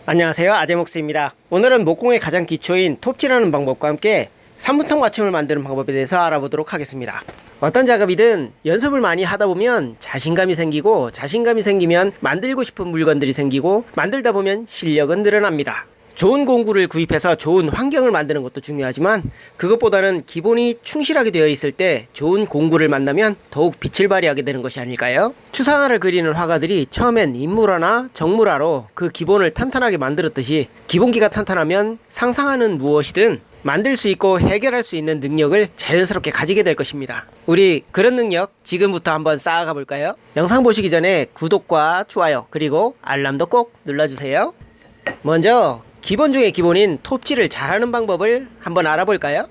안녕하세요, 아재목스입니다. 오늘은 목공의 가장 기초인 톱질하는 방법과 함께 3분통 맞춤을 만드는 방법에 대해서 알아보도록 하겠습니다. 어떤 작업이든 연습을 많이 하다 보면 자신감이 생기고, 자신감이 생기면 만들고 싶은 물건들이 생기고, 만들다 보면 실력은 늘어납니다. 좋은 공구를 구입해서 좋은 환경을 만드는 것도 중요하지만, 그것보다는 기본이 충실하게 되어 있을 때 좋은 공구를 만나면 더욱 빛을 발휘하게 되는 것이 아닐까요? 추상화를 그리는 화가들이 처음엔 인물화나 정물화로 그 기본을 탄탄하게 만들었듯이, 기본기가 탄탄하면 상상하는 무엇이든 만들 수 있고 해결할 수 있는 능력을 자연스럽게 가지게 될 것입니다. 우리 그런 능력 지금부터 한번 쌓아가 볼까요? 영상 보시기 전에 구독과 좋아요 그리고 알람도 꼭 눌러주세요. 먼저 기본 중의 기본인 톱질을 잘하는 방법을 한번 알아볼까요?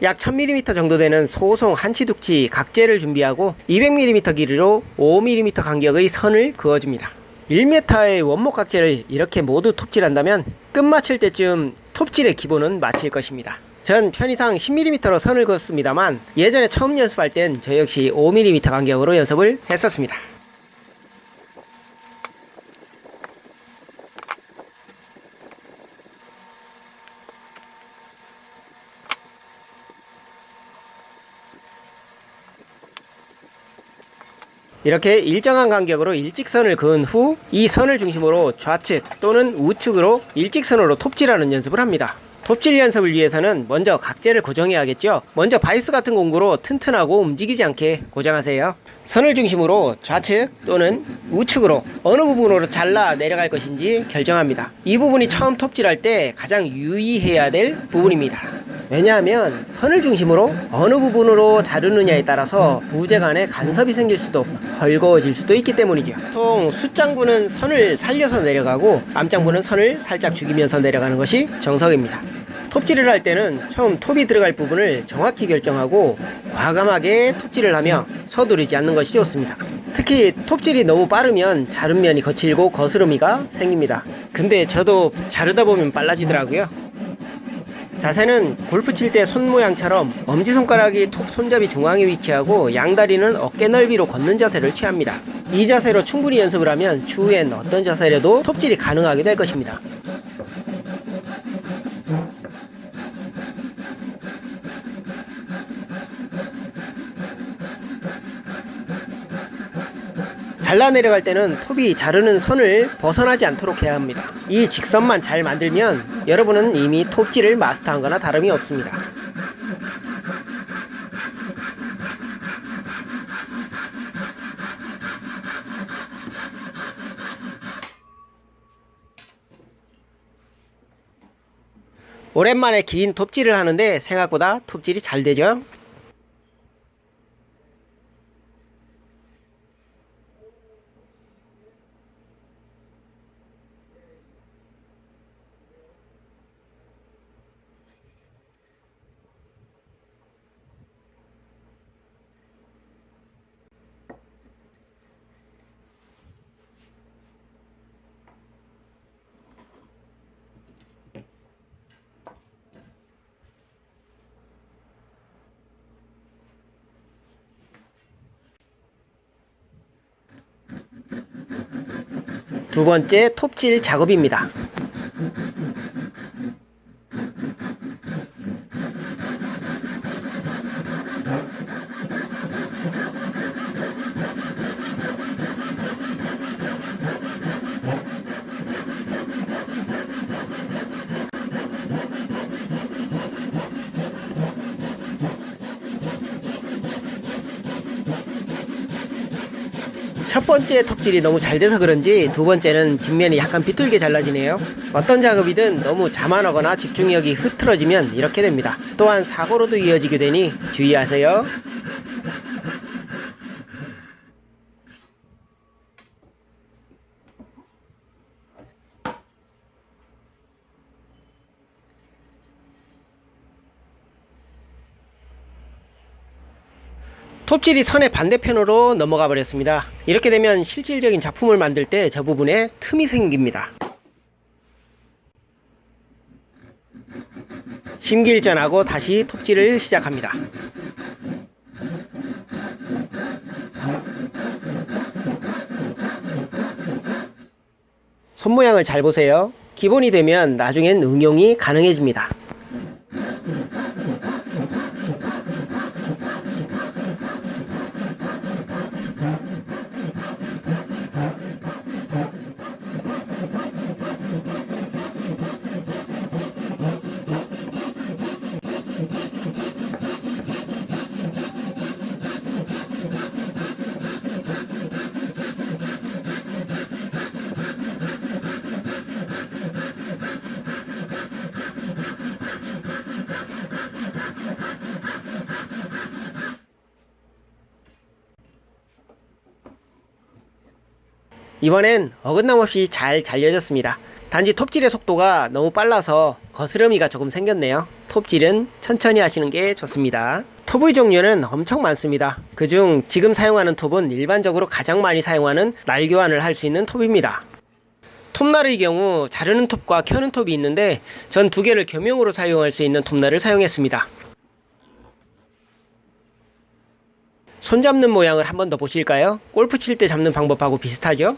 약 1000mm 정도 되는 소송 한치둑치 각재를 준비하고 200mm 길이로 5mm 간격의 선을 그어줍니다. 1m의 원목 각재를 이렇게 모두 톱질한다면 끝 마칠 때쯤 톱질의 기본은 마칠 것입니다. 전 편의상 10mm로 선을 그었습니다만 예전에 처음 연습할 땐 저 역시 5mm 간격으로 연습을 했었습니다. 이렇게 일정한 간격으로 일직선을 그은 후 이 선을 중심으로 좌측 또는 우측으로 일직선으로 톱질하는 연습을 합니다. 톱질 연습을 위해서는 먼저 각재를 고정해야겠죠. 먼저 바이스 같은 공구로 튼튼하고 움직이지 않게 고정하세요. 선을 중심으로 좌측 또는 우측으로 어느 부분으로 잘라 내려갈 것인지 결정합니다. 이 부분이 처음 톱질할 때 가장 유의해야 될 부분입니다. 왜냐하면 선을 중심으로 어느 부분으로 자르느냐에 따라서 부재 간에 간섭이 생길 수도 헐거워질 수도 있기 때문이죠. 보통 숫장부는 선을 살려서 내려가고 암장부는 선을 살짝 죽이면서 내려가는 것이 정석입니다. 톱질을 할 때는 처음 톱이 들어갈 부분을 정확히 결정하고 과감하게 톱질을 하며 서두르지 않는 것이 좋습니다. 특히 톱질이 너무 빠르면 자른 면이 거칠고 거스름이가 생깁니다. 근데 저도 자르다 보면 빨라지더라고요. 자세는 골프 칠 때 손 모양처럼 엄지손가락이 톱 손잡이 중앙에 위치하고 양다리는 어깨 넓이로 걷는 자세를 취합니다. 이 자세로 충분히 연습을 하면 추후엔 어떤 자세라도 톱질이 가능하게 될 것입니다. 잘라 내려갈 때는 톱이 자르는 선을 벗어나지 않도록 해야 합니다. 이 직선만 잘 만들면 여러분은 이미 톱질을 마스터한 거나 다름이 없습니다. 오랜만에 긴 톱질을 하는데 생각보다 톱질이 잘 되죠? 두 번째 톱질 작업입니다. 첫 번째 톱질이 너무 잘 돼서 그런지 두 번째는 뒷면이 약간 비뚤게 잘라지네요. 어떤 작업이든 너무 자만하거나 집중력이 흐트러지면 이렇게 됩니다. 또한 사고로도 이어지게 되니 주의하세요. 톱질이 선의 반대편으로 넘어가 버렸습니다. 이렇게 되면 실질적인 작품을 만들 때 저 부분에 틈이 생깁니다. 심기일전하고 다시 톱질을 시작합니다. 손 모양을 잘 보세요. 기본이 되면 나중엔 응용이 가능해집니다. 이번엔 어긋남 없이 잘 잘려졌습니다. 단지 톱질의 속도가 너무 빨라서 거스름이가 조금 생겼네요. 톱질은 천천히 하시는 게 좋습니다. 톱의 종류는 엄청 많습니다. 그중 지금 사용하는 톱은 일반적으로 가장 많이 사용하는 날 교환을 할 수 있는 톱입니다. 톱날의 경우 자르는 톱과 켜는 톱이 있는데 전 두 개를 겸용으로 사용할 수 있는 톱날을 사용했습니다. 손 잡는 모양을 한 번 더 보실까요? 골프 칠 때 잡는 방법하고 비슷하죠?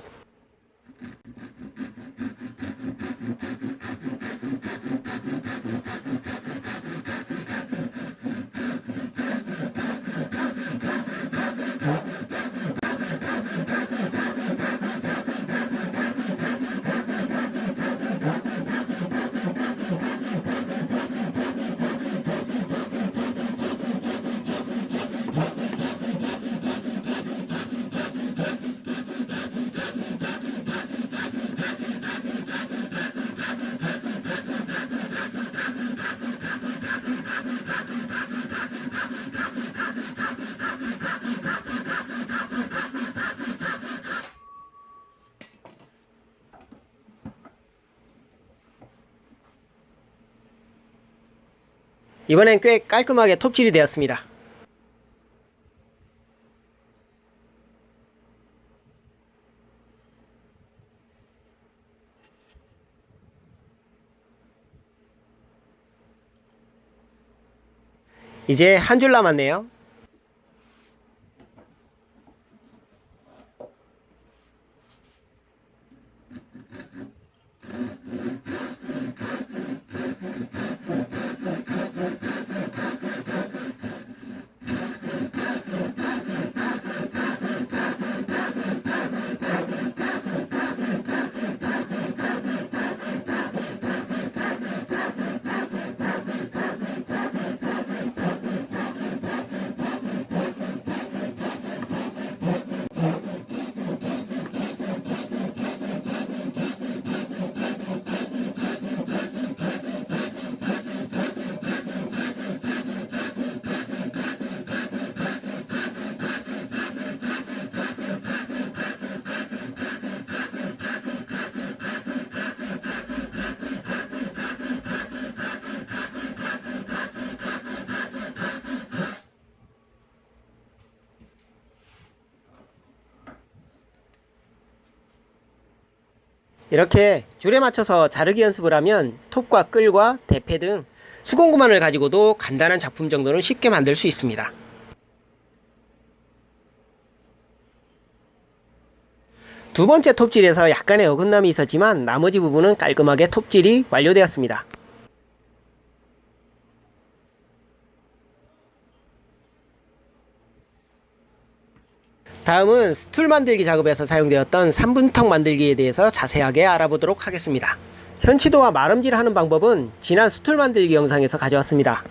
이번엔 꽤 깔끔하게 톱질이 되었습니다. 이제 한 줄 남았네요. 이렇게 줄에 맞춰서 자르기 연습을 하면 톱과 끌과 대패 등 수공구만을 가지고도 간단한 작품 정도는 쉽게 만들 수 있습니다. 두 번째 톱질에서 약간의 어긋남이 있었지만 나머지 부분은 깔끔하게 톱질이 완료되었습니다. 다음은 스툴 만들기 작업에서 사용되었던 3분턱 만들기에 대해서 자세하게 알아보도록 하겠습니다. 현치도와 마름질 하는 방법은 지난 스툴 만들기 영상에서 가져왔습니다.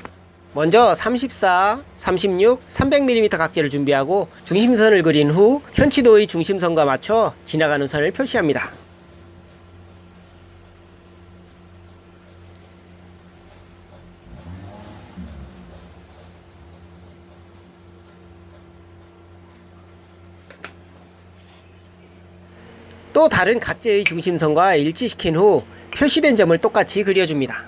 먼저 34, 36, 300mm 각재를 준비하고 중심선을 그린 후 현치도의 중심선과 맞춰 지나가는 선을 표시합니다. 또 다른 각재의 중심선과 일치시킨 후 표시된 점을 똑같이 그려줍니다.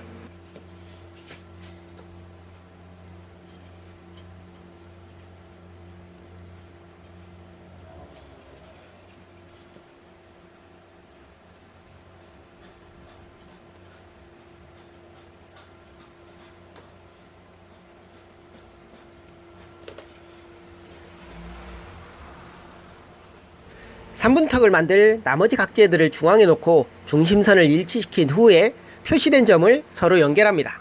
삼분턱을 만들 나머지 각재들을 중앙에 놓고 중심선을 일치시킨 후에 표시된 점을 서로 연결합니다.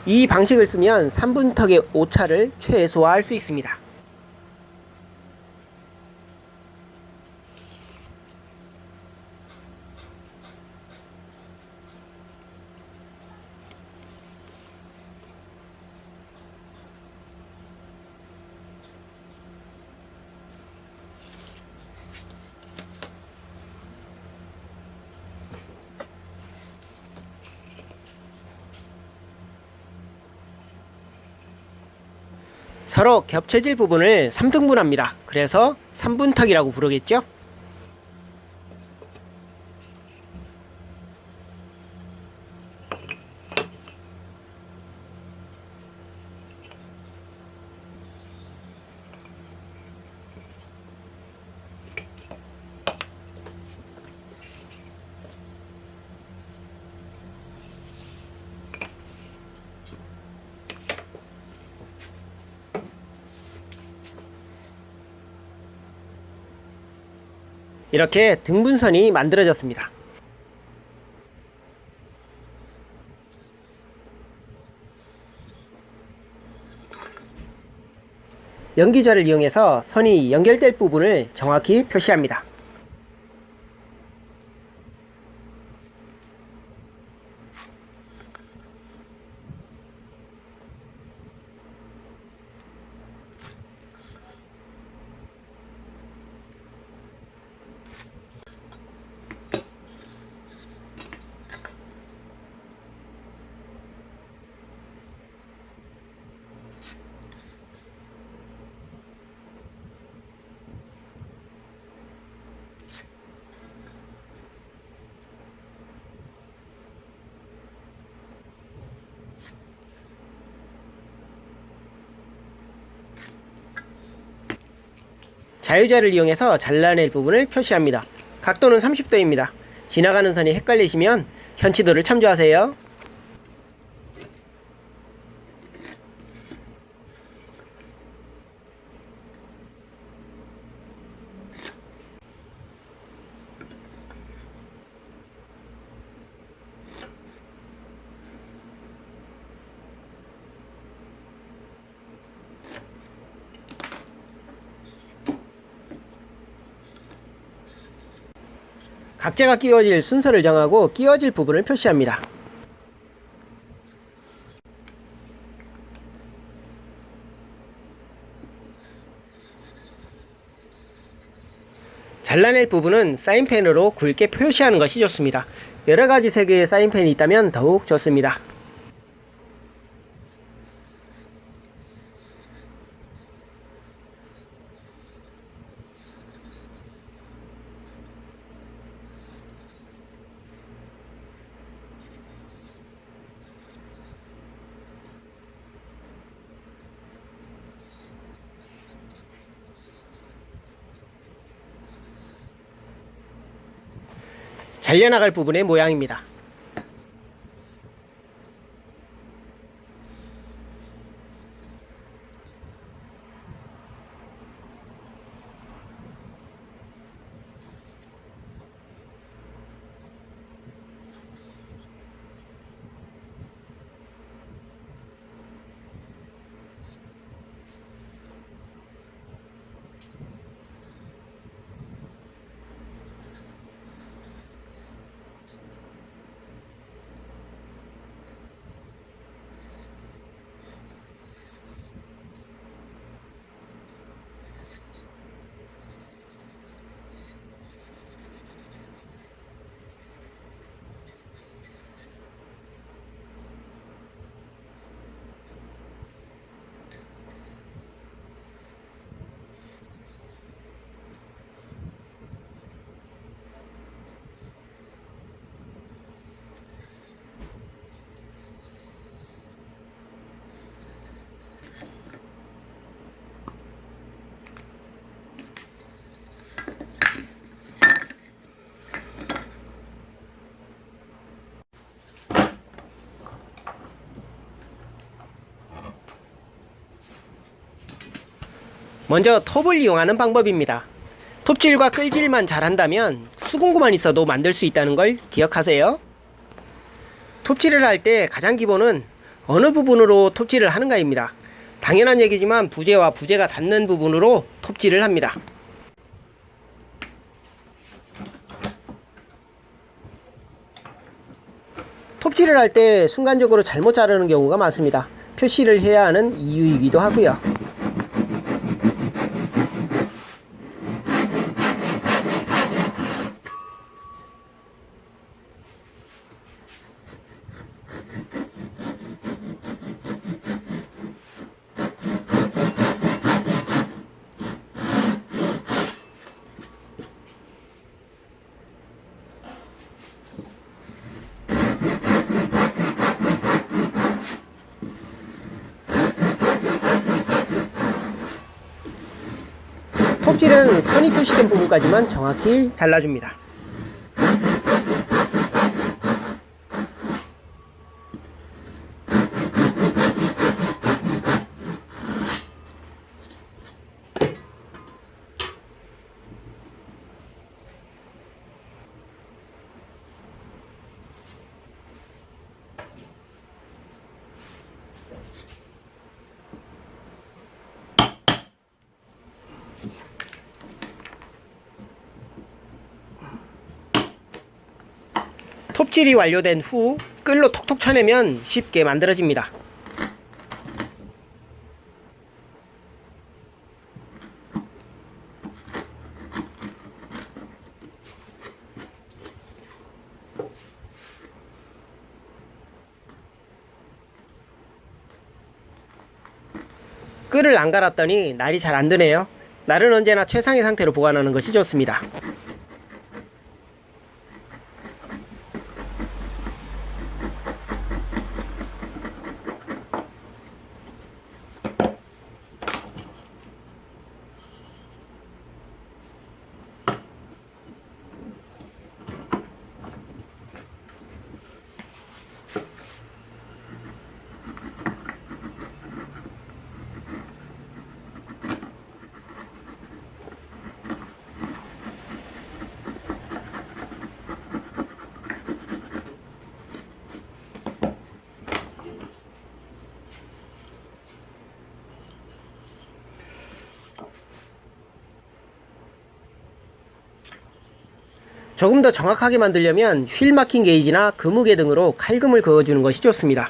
이 방식을 쓰면 3분턱의 오차를 최소화할 수 있습니다. 서로 겹쳐질 부분을 3등분합니다. 그래서 3분턱이라고 부르겠죠? 이렇게 등분선이 만들어졌습니다. 연기자를 이용해서 선이 연결될 부분을 정확히 표시합니다. 자유자를 이용해서 잘라낼 부분을 표시합니다. 각도는 30도입니다. 지나가는 선이 헷갈리시면 현치도를 참조하세요. 각재가 끼워질 순서를 정하고 끼워질 부분을 표시합니다. 잘라낼 부분은 사인펜으로 굵게 표시하는 것이 좋습니다. 여러가지 색의 사인펜이 있다면 더욱 좋습니다. 잘려나갈 부분의 모양입니다. 먼저 톱을 이용하는 방법입니다. 톱질과 끌질만 잘한다면 수공구만 있어도 만들 수 있다는 걸 기억하세요. 톱질을 할 때 가장 기본은 어느 부분으로 톱질을 하는가입니다. 당연한 얘기지만 부재와 부재가 닿는 부분으로 톱질을 합니다. 톱질을 할 때 순간적으로 잘못 자르는 경우가 많습니다. 표시를 해야 하는 이유이기도 하고요. 톱질은 선이 표시된 부분까지만 정확히 잘라줍니다. 톱질이 완료된 후 끌로 톡톡 쳐내면 쉽게 만들어집니다. 끌을 안 갈았더니 날이 잘 안 드네요. 날은 언제나 최상의 상태로 보관하는 것이 좋습니다. 조금 더 정확하게 만들려면 휠 마킹 게이지나 금무게 등으로 칼금을 그어주는 것이 좋습니다.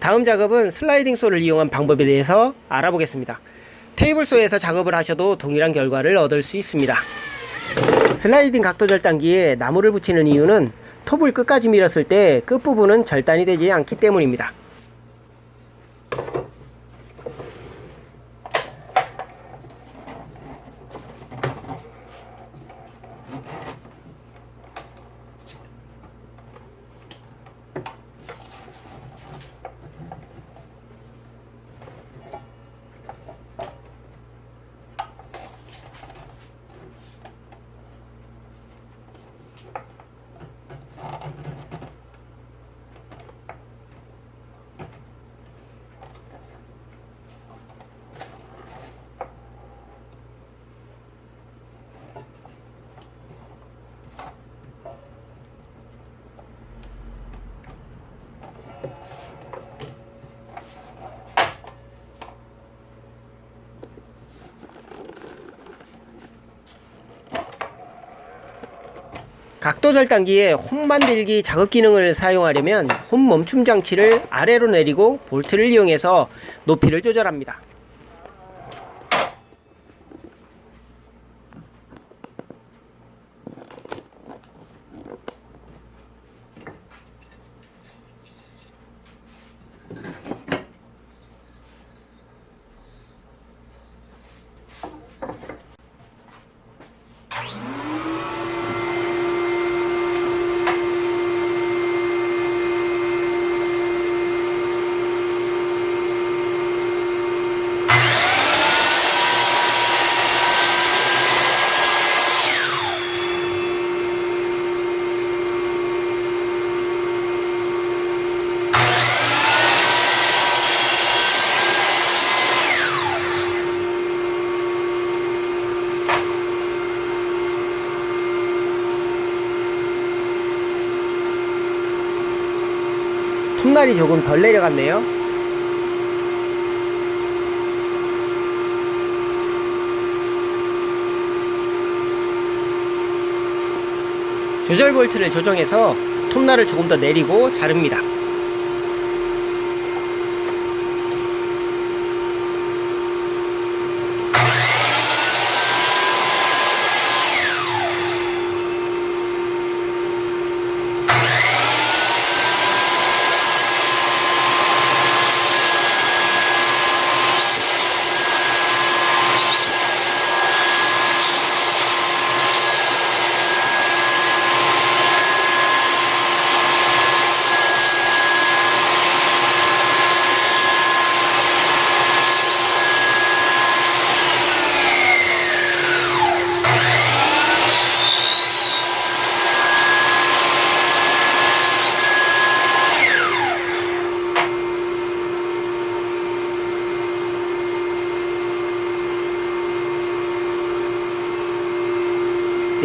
다음 작업은 슬라이딩 소를 이용한 방법에 대해서 알아보겠습니다. 테이블 소에서 작업을 하셔도 동일한 결과를 얻을 수 있습니다. 슬라이딩 각도 절단기에 나무를 붙이는 이유는 톱을 끝까지 밀었을 때 끝부분은 절단이 되지 않기 때문입니다. 각도 절단기에 홈 만들기 작업 기능을 사용하려면 홈 멈춤 장치를 아래로 내리고 볼트를 이용해서 높이를 조절합니다. 톱날이 조금 덜 내려갔네요. 조절 볼트를 조정해서 톱날을 조금 더 내리고 자릅니다.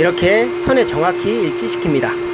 이렇게 선에 정확히 일치시킵니다.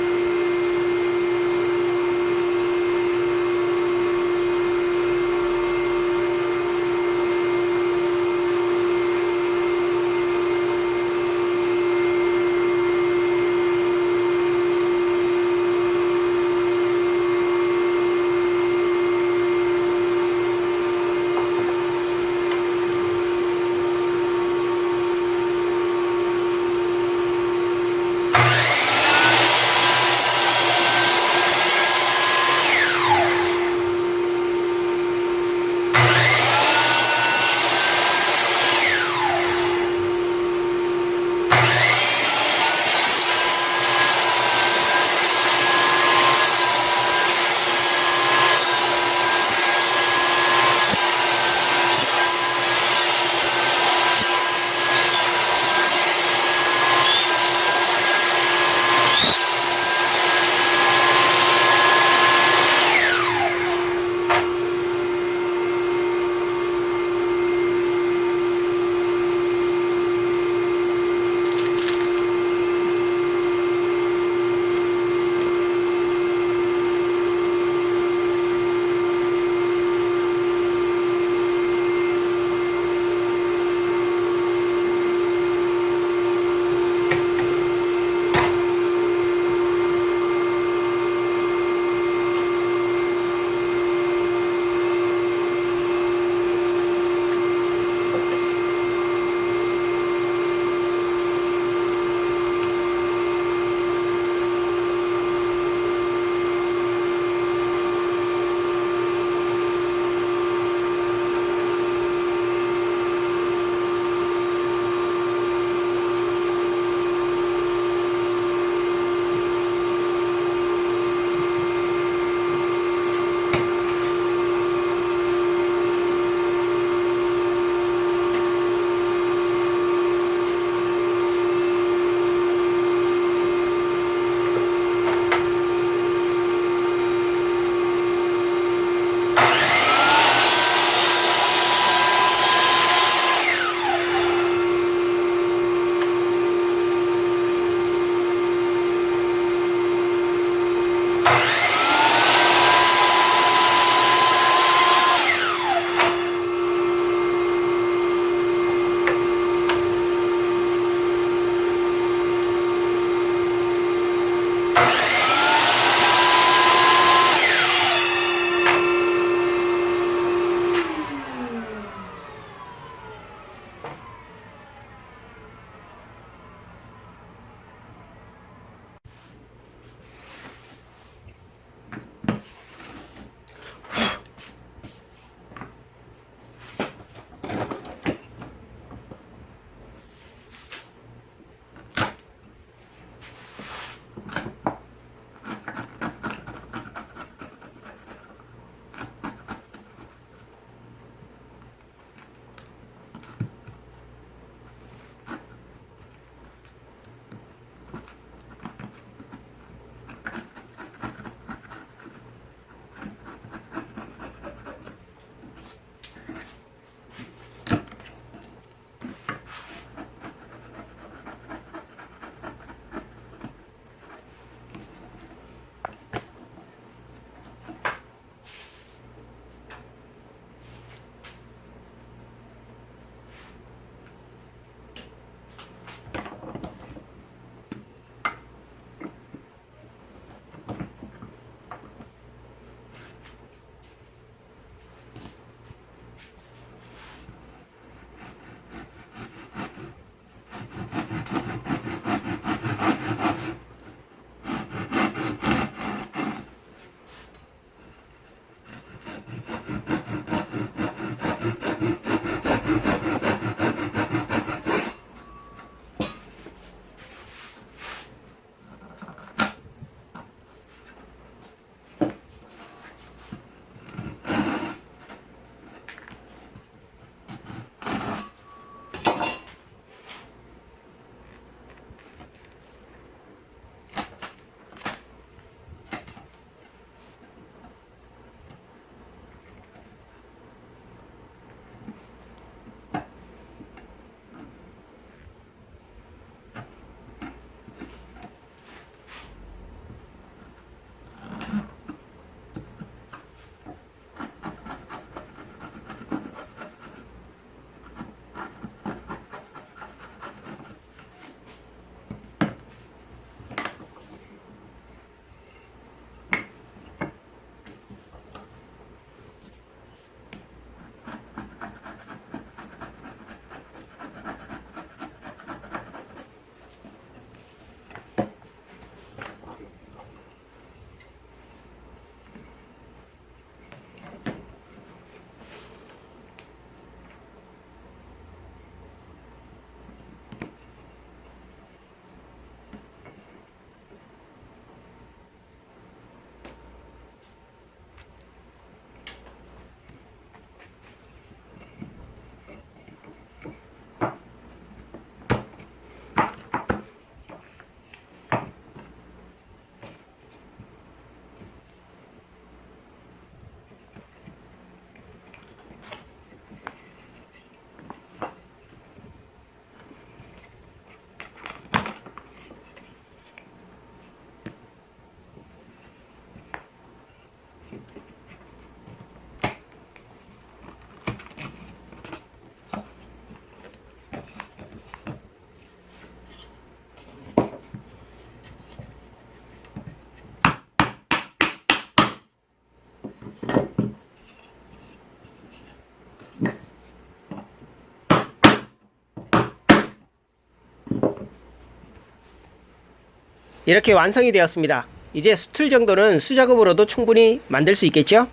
이렇게 완성이 되었습니다. 이제 수틀 정도는 수작업으로도 충분히 만들 수 있겠죠?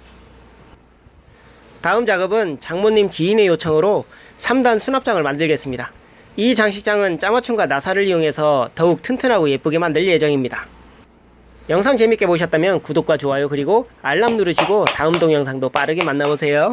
다음 작업은 장모님 지인의 요청으로 3단 수납장을 만들겠습니다. 이 장식장은 짜맞춤과 나사를 이용해서 더욱 튼튼하고 예쁘게 만들 예정입니다. 영상 재밌게 보셨다면 구독과 좋아요 그리고 알람 누르시고 다음 동영상도 빠르게 만나보세요.